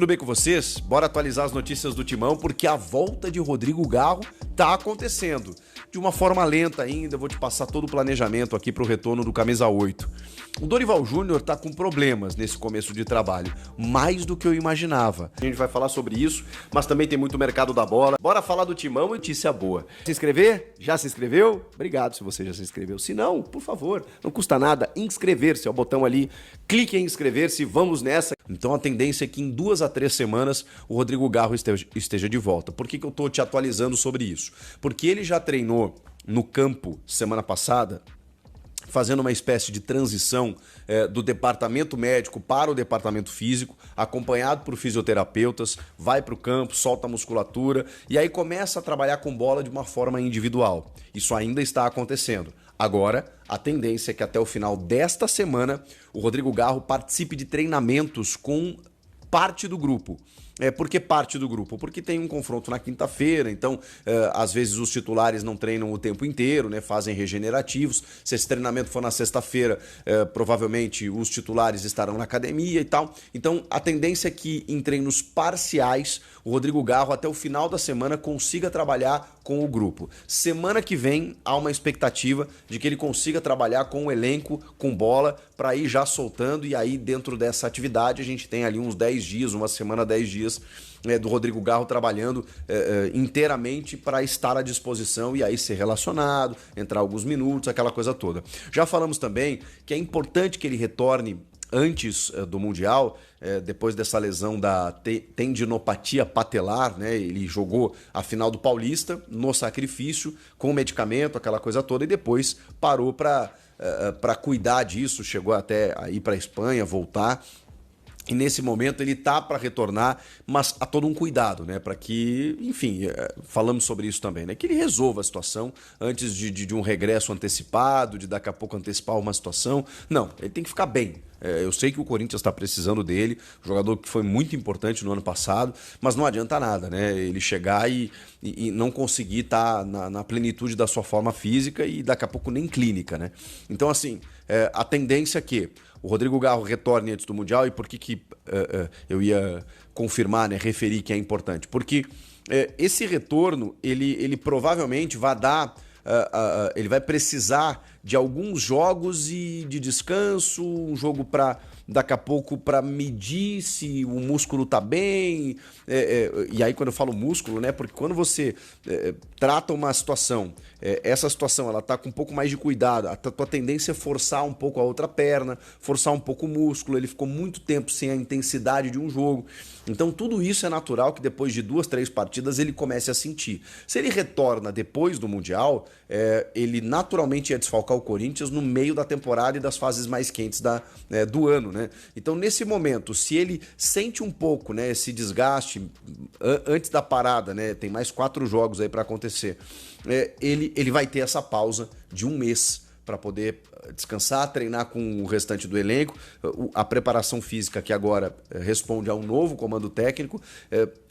Tudo bem com vocês? Bora atualizar as notícias do Timão, porque a volta de Rodrigo Garro tá acontecendo. De uma forma lenta ainda, eu vou te passar todo o planejamento aqui para o retorno do Camisa 8. O Dorival Júnior tá com problemas nesse começo de trabalho, mais do que eu imaginava. A gente vai falar sobre isso, mas também tem muito mercado da bola. Bora falar do Timão e notícia boa. Se inscrever? Já se inscreveu? Obrigado se você já se inscreveu. Se não, por favor, não custa nada inscrever-se. É o botão ali, clique em inscrever-se, vamos nessa. Então a tendência é que em 2 a 3 semanas o Rodrigo Garro esteja de volta. Por que eu tô te atualizando sobre isso? Porque ele já treinou no campo semana passada, fazendo uma espécie de transição do departamento médico para o departamento físico, acompanhado por fisioterapeutas, vai para o campo, solta a musculatura e aí começa a trabalhar com bola de uma forma individual. Isso ainda está acontecendo. Agora, a tendência é que até o final desta semana o Rodrigo Garro participe de treinamentos com parte do grupo. Por que parte do grupo? Porque tem um confronto na quinta-feira, então às vezes os titulares não treinam o tempo inteiro, né? Fazem regenerativos. Se esse treinamento for na sexta-feira, provavelmente os titulares estarão na academia e tal. Então a tendência é que em treinos parciais o Rodrigo Garro até o final da semana consiga trabalhar com o grupo. Semana que vem há uma expectativa de que ele consiga trabalhar com o elenco, com bola, para ir já soltando, e aí dentro dessa atividade a gente tem ali uns 10 dias, uma semana, 10 dias do Rodrigo Garro trabalhando inteiramente para estar à disposição e aí ser relacionado, entrar alguns minutos, aquela coisa toda. Já falamos também que é importante que ele retorne antes do Mundial, depois dessa lesão da tendinopatia patelar, né? Ele jogou a final do Paulista no sacrifício, com medicamento, aquela coisa toda, e depois parou para cuidar disso, chegou até a ir para a Espanha, voltar. E nesse momento ele tá para retornar, mas há todo um cuidado, né? Para que, enfim, falamos sobre isso também, né? Que ele resolva a situação antes de um regresso antecipado, de daqui a pouco antecipar uma situação. Não, ele tem que ficar bem. Eu sei que o Corinthians está precisando dele, jogador que foi muito importante no ano passado, mas não adianta nada, né? Ele chegar e não conseguir estar na plenitude da sua forma física e daqui a pouco nem clínica, né? Então, assim, a tendência é que o Rodrigo Garro retorne antes do Mundial. E por que eu ia confirmar, né, referir que é importante? Porque esse retorno, ele provavelmente vai dar... ele vai precisar de alguns jogos e de descanso, um jogo para daqui a pouco para medir se o músculo tá bem, e aí quando eu falo músculo, né, porque quando você trata uma situação, essa situação ela tá com um pouco mais de cuidado, a tua tendência é forçar um pouco a outra perna, forçar um pouco o músculo, ele ficou muito tempo sem a intensidade de um jogo, então tudo isso é natural que depois de 2, 3 partidas ele comece a sentir. Se ele retorna depois do Mundial, ele naturalmente ia desfalcar o Corinthians no meio da temporada e das fases mais quentes do ano, né? Então, nesse momento, se ele sente um pouco, né, esse desgaste antes da parada, né, tem mais 4 jogos aí para acontecer, ele vai ter essa pausa de 1 mês para poder descansar, treinar com o restante do elenco, a preparação física que agora responde a um novo comando técnico,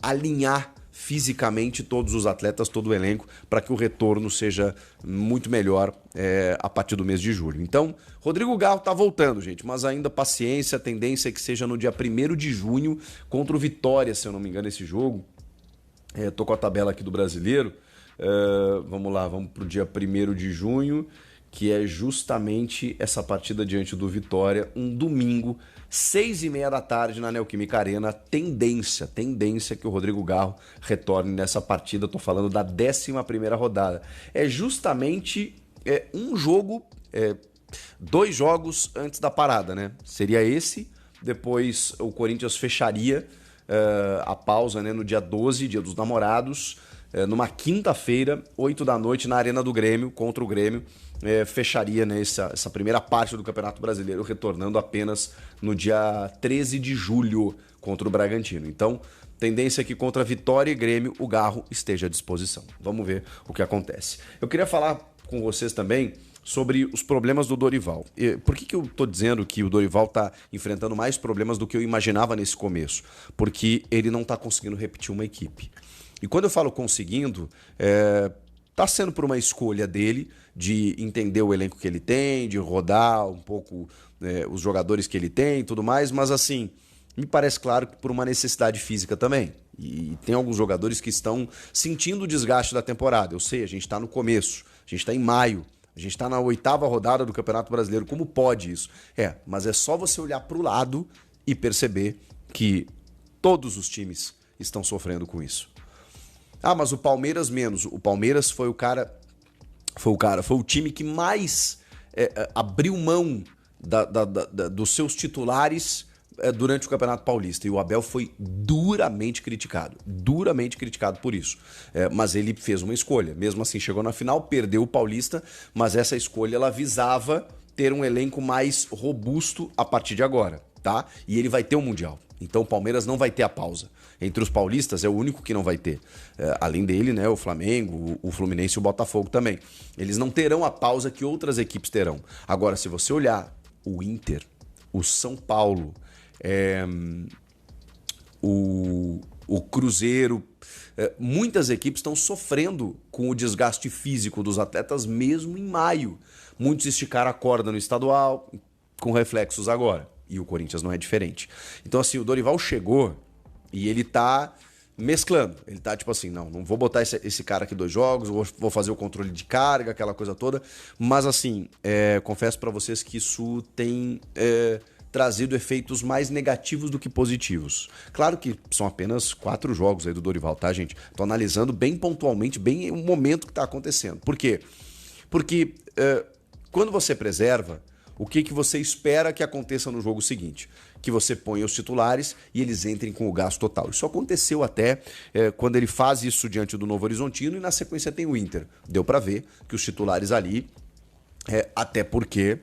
alinhar fisicamente todos os atletas, todo o elenco, para que o retorno seja muito melhor a partir do mês de julho. Então, Rodrigo Garro tá voltando, gente, mas ainda paciência, a tendência é que seja no dia 1º de junho, contra o Vitória, se eu não me engano, esse jogo. Tô com a tabela aqui do Brasileiro. Vamos lá, vamos pro dia 1º de junho, que é justamente essa partida diante do Vitória, um domingo, 6h30 da tarde na Neoquímica Arena. Tendência que o Rodrigo Garro retorne nessa partida. Tô falando da 11ª rodada. É justamente um jogo, 2 jogos antes da parada, né? Seria esse, depois o Corinthians fecharia a pausa, né, no dia 12, dia dos namorados, numa quinta-feira, 8 da noite, na Arena do Grêmio, contra o Grêmio. Fecharia, né, essa primeira parte do Campeonato Brasileiro, retornando apenas no dia 13 de julho contra o Bragantino. Então, tendência é que contra Vitória e Grêmio o Garro esteja à disposição. Vamos ver o que acontece. Eu queria falar com vocês também sobre os problemas do Dorival. Por que eu estou dizendo que o Dorival está enfrentando mais problemas do que eu imaginava nesse começo? Porque ele não está conseguindo repetir uma equipe. E quando eu falo conseguindo, está sendo por uma escolha dele de entender o elenco que ele tem, de rodar um pouco os jogadores que ele tem e tudo mais, mas assim, Me parece claro que por uma necessidade física também. E tem alguns jogadores que estão sentindo o desgaste da temporada. Eu sei, a gente está no começo, a gente está em maio, a gente está na 8ª rodada do Campeonato Brasileiro. Como pode isso? Mas é só você olhar para o lado e perceber que todos os times estão sofrendo com isso. Mas o Palmeiras menos. O Palmeiras foi o time que mais abriu mão dos seus titulares durante o Campeonato Paulista. E o Abel foi duramente criticado por isso. Mas ele fez uma escolha. Mesmo assim, chegou na final, perdeu o Paulista, mas essa escolha ela visava ter um elenco mais robusto a partir de agora, tá? E ele vai ter um Mundial. Então o Palmeiras não vai ter a pausa. Entre os paulistas é o único que não vai ter. Além dele, né, o Flamengo, o Fluminense e o Botafogo também. Eles não terão a pausa que outras equipes terão. Agora, se você olhar o Inter, o São Paulo, o Cruzeiro, muitas equipes estão sofrendo com o desgaste físico dos atletas mesmo em maio. Muitos esticaram a corda no estadual, com reflexos agora. E o Corinthians não é diferente. Então, assim, o Dorival chegou e ele tá mesclando. Ele tá tipo assim, não vou botar esse cara aqui 2 jogos, vou fazer o controle de carga, aquela coisa toda. Mas, assim, confesso pra vocês que isso tem trazido efeitos mais negativos do que positivos. Claro que são apenas 4 jogos aí do Dorival, tá, gente? Tô analisando bem pontualmente, bem o momento que tá acontecendo. Por quê? Porque quando você preserva, o que você espera que aconteça no jogo seguinte? Que você ponha os titulares e eles entrem com o gasto total. Isso aconteceu até quando ele faz isso diante do Novo Horizontino e na sequência tem o Inter. Deu para ver que os titulares ali, até porque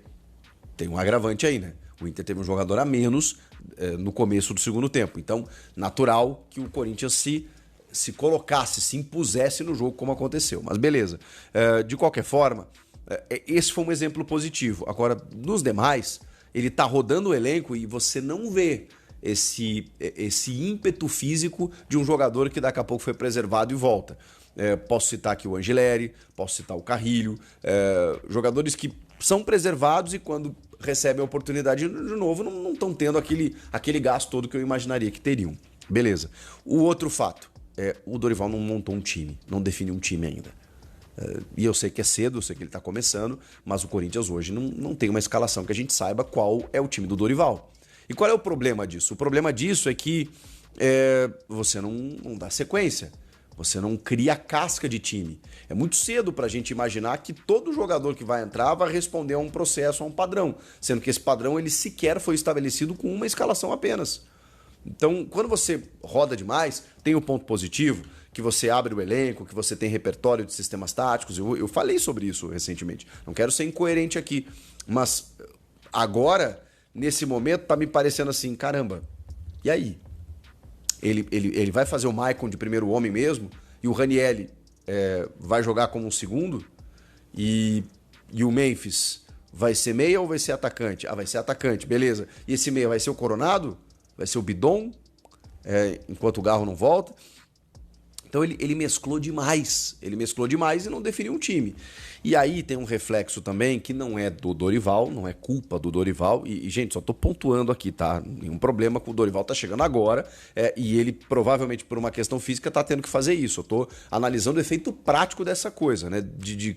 tem um agravante aí, né? O Inter teve um jogador a menos no começo do segundo tempo. Então, natural que o Corinthians se colocasse, se impusesse no jogo como aconteceu. Mas beleza. De qualquer forma, esse foi um exemplo positivo. Agora, nos demais, ele tá rodando o elenco e você não vê esse ímpeto físico de um jogador que daqui a pouco foi preservado e volta. Posso citar aqui o Angileri, posso citar o Carrilho, jogadores que são preservados e quando recebem a oportunidade de novo não estão tendo aquele gasto todo que eu imaginaria que teriam. Beleza. O outro fato, o Dorival não montou um time, não definiu um time ainda. E eu sei que é cedo, eu sei que ele está começando, mas o Corinthians hoje não tem uma escalação que a gente saiba qual é o time do Dorival. E qual é o problema disso? O problema disso é que você não dá sequência, você não cria casca de time. É muito cedo para a gente imaginar que todo jogador que vai entrar vai responder a um processo, a um padrão, sendo que esse padrão ele sequer foi estabelecido com uma escalação apenas. Então, quando você roda demais, tem o ponto positivo, que você abre o elenco, que você tem repertório de sistemas táticos. Eu falei sobre isso recentemente. Não quero ser incoerente aqui, mas agora, nesse momento, tá me parecendo assim, caramba, e aí? Ele vai fazer o Maicon de primeiro homem mesmo, e o Ranieri vai jogar como um segundo, e o Memphis vai ser meia ou vai ser atacante? Vai ser atacante, beleza. E esse meia vai ser o Coronado? Vai ser o Bidon? Enquanto o Garro não volta? Então ele mesclou demais. Ele mesclou demais e não definiu um time. E aí tem um reflexo também que não é do Dorival, não é culpa do Dorival. E gente, só tô pontuando aqui, tá? Nenhum problema que o Dorival tá chegando agora. E ele provavelmente por uma questão física tá tendo que fazer isso. Eu tô analisando o efeito prático dessa coisa, né?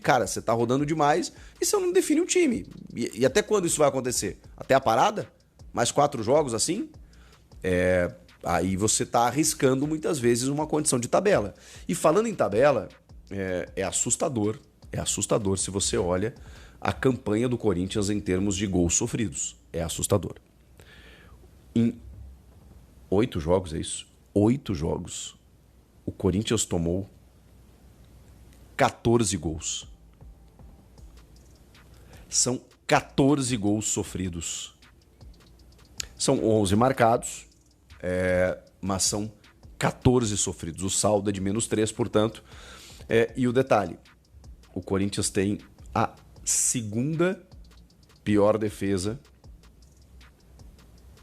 Cara, você tá rodando demais e você não define um time. E até quando isso vai acontecer? Até a parada? Mais 4 jogos assim? Aí você está arriscando muitas vezes uma condição de tabela. E falando em tabela, é assustador. É assustador se você olha a campanha do Corinthians em termos de gols sofridos. É assustador. Em 8 jogos, é isso? 8 jogos. O Corinthians tomou 14 gols. São 14 gols sofridos. São 11 marcados. Mas são 14 sofridos. O saldo é de -3, portanto. E o detalhe, o Corinthians tem a 2ª pior defesa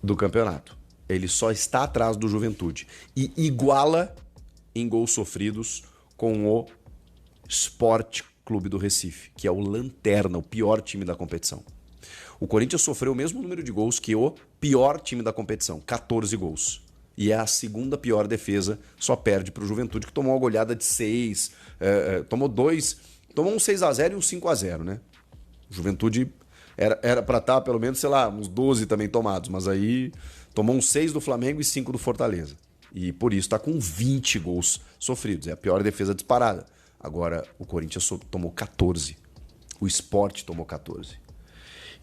do campeonato. Ele só está atrás do Juventude. E iguala em gols sofridos com o Sport Clube do Recife, que é o lanterna, o pior time da competição. O Corinthians sofreu o mesmo número de gols que o Pior time da competição, 14 gols. E é a segunda pior defesa, só perde para o Juventude, que tomou uma goleada de 6, tomou um 6-0 e um 5-0, né? Juventude era para estar pelo menos, sei lá, uns 12 também tomados, mas aí tomou uns 6 do Flamengo e 5 do Fortaleza. E por isso está com 20 gols sofridos. É a pior defesa disparada. Agora, o Corinthians tomou 14. O Sport tomou 14.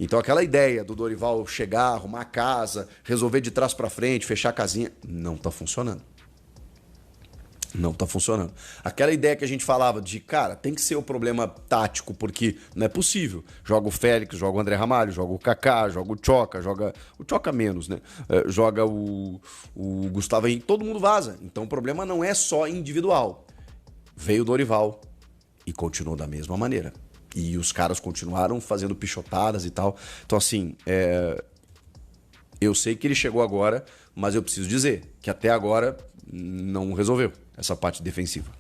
Então aquela ideia do Dorival chegar, arrumar a casa, resolver de trás para frente, fechar a casinha, não tá funcionando. Não tá funcionando. Aquela ideia que a gente falava de, cara, tem que ser o problema tático, porque não é possível. Joga o Félix, joga o André Ramalho, joga o Kaká, joga o Tchoca, joga... O Tchoca menos, né? Joga o Gustavo Henrique, todo mundo vaza. Então o problema não é só individual. Veio o Dorival e continuou da mesma maneira. E os caras continuaram fazendo pichotadas e tal. Então, assim, eu sei que ele chegou agora, mas eu preciso dizer que até agora não resolveu essa parte defensiva.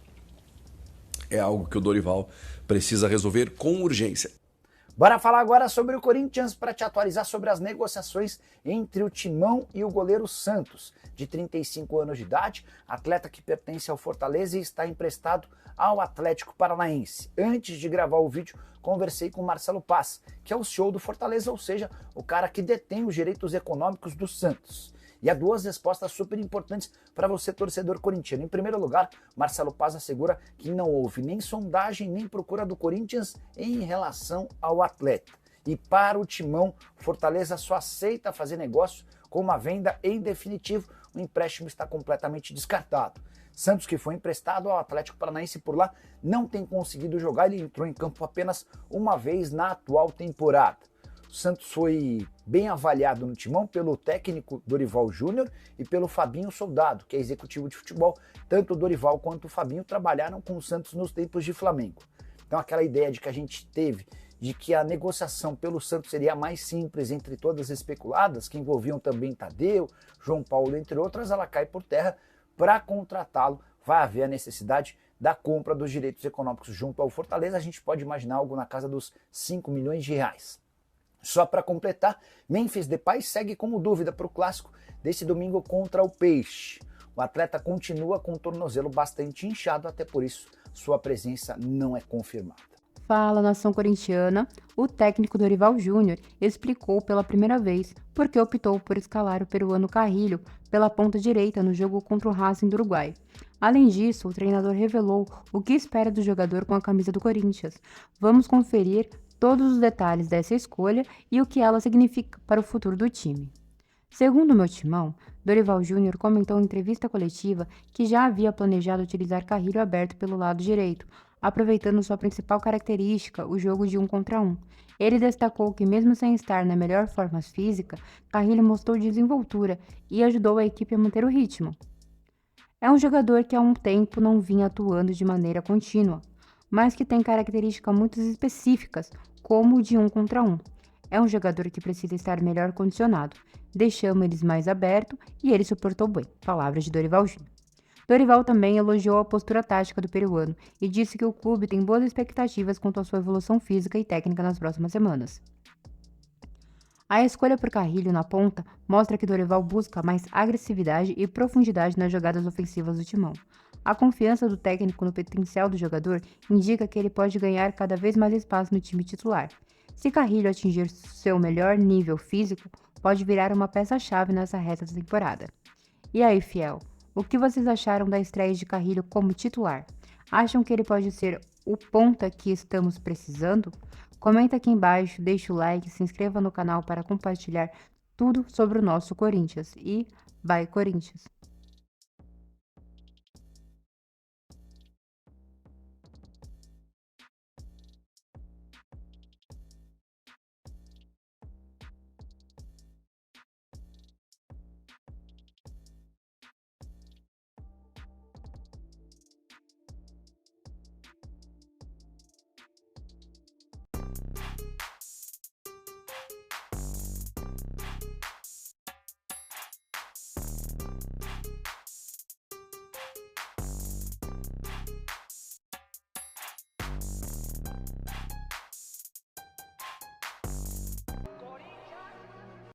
É algo que o Dorival precisa resolver com urgência. Bora falar agora sobre o Corinthians para te atualizar sobre as negociações entre o Timão e o goleiro Santos, de 35 anos de idade, atleta que pertence ao Fortaleza e está emprestado ao Atlético Paranaense. Antes de gravar o vídeo, conversei com o Marcelo Paz, que é o CEO do Fortaleza, ou seja, o cara que detém os direitos econômicos do Santos. E há duas respostas super importantes para você, torcedor corintiano. Em primeiro lugar, Marcelo Paz assegura que não houve nem sondagem nem procura do Corinthians em relação ao atleta. E para o Timão, Fortaleza só aceita fazer negócio com uma venda em definitivo. O empréstimo está completamente descartado. Santos, que foi emprestado ao Atlético Paranaense por lá, não tem conseguido jogar. Ele entrou em campo apenas uma vez na atual temporada. O Santos foi bem avaliado no Timão pelo técnico Dorival Júnior e pelo Fabinho Soldado, que é executivo de futebol. Tanto o Dorival quanto o Fabinho trabalharam com o Santos nos tempos de Flamengo. Então aquela ideia de que a gente teve de que a negociação pelo Santos seria a mais simples entre todas as especuladas, que envolviam também Tadeu, João Paulo, entre outras, ela cai por terra. Para contratá-lo, vai haver a necessidade da compra dos direitos econômicos junto ao Fortaleza. A gente pode imaginar algo na casa dos 5 milhões de reais. Só para completar, Memphis Depay segue como dúvida para o clássico desse domingo contra o Peixe. O atleta continua com o tornozelo bastante inchado, até por isso sua presença não é confirmada. Fala, nação corintiana, o técnico Dorival Júnior explicou pela primeira vez por que optou por escalar o peruano Carrilho pela ponta direita no jogo contra o Racing do Uruguai. Além disso, o treinador revelou o que espera do jogador com a camisa do Corinthians. Vamos conferir todos os detalhes dessa escolha e o que ela significa para o futuro do time. Segundo o meu timão, Dorival Júnior comentou em entrevista coletiva que já havia planejado utilizar Carrilho aberto pelo lado direito, aproveitando sua principal característica, o jogo de 1 contra 1. Ele destacou que mesmo sem estar na melhor forma física, Carrilho mostrou desenvoltura e ajudou a equipe a manter o ritmo. É um jogador que há um tempo não vinha atuando de maneira contínua, mas que tem características muito específicas, como o de 1 contra 1. É um jogador que precisa estar melhor condicionado. Deixamos eles mais aberto e ele suportou bem. Palavras de Dorival Júnior. Dorival também elogiou a postura tática do peruano e disse que o clube tem boas expectativas quanto à sua evolução física e técnica nas próximas semanas. A escolha por Carrilho na ponta mostra que Dorival busca mais agressividade e profundidade nas jogadas ofensivas do timão. A confiança do técnico no potencial do jogador indica que ele pode ganhar cada vez mais espaço no time titular. Se Carrilho atingir seu melhor nível físico, pode virar uma peça-chave nessa reta da temporada. E aí, fiel, o que vocês acharam da estreia de Carrilho como titular? Acham que ele pode ser o ponta que estamos precisando? Comenta aqui embaixo, deixa o like, se inscreva no canal para compartilhar tudo sobre o nosso Corinthians. E vai, Corinthians!